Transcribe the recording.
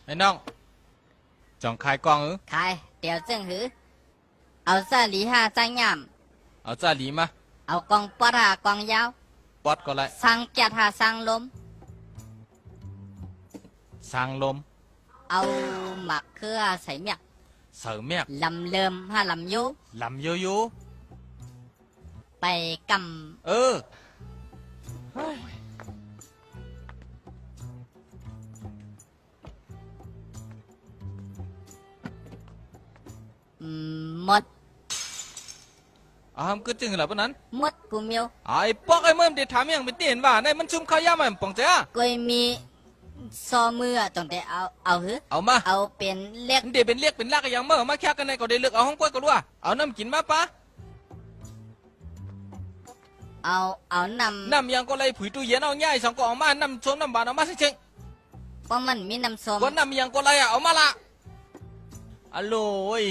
ไอ้น้องจ่องขายกล้องขายเดี๋ยวจึงหือเอาซาหลีห้าจังยามเอาจ้าหลีมาเอากองปอดหากองยาวปอดก็ไรสังแกะหาสังลมสร้างลมเอาหมักเครือใส่เมียกเสริมเมียกลำเลิมห้าลำยุลำโยโย่ไปกำหมดก็จึงเหรอปะนั้นหมดกูมิวไอ้ปอกไอ้เมื่อเดี๋ยวถามยังไม่เตียนว่าในมันชุ่มข้าวยามันป่องเจ้ากูมีซอมือตรงแต่เอาหือเอามาเอาเป็นเล็กเดี๋ยวเป็นเรียกเป็นลากอย่างเมื่อมาแค่กันในก็ได้เลือกเอาห้องกล้วยก็รู้เอาน้ำกินมาปะเอาน้ำยังก็เลยผุยตู้เย็นเอาง่ายสองก็เอามาน้ำส้มน้ำบานเอามาสิเชงเพราะมันมีน้ำส้มก็น้ำยังก็เลยเอามาละอร่อย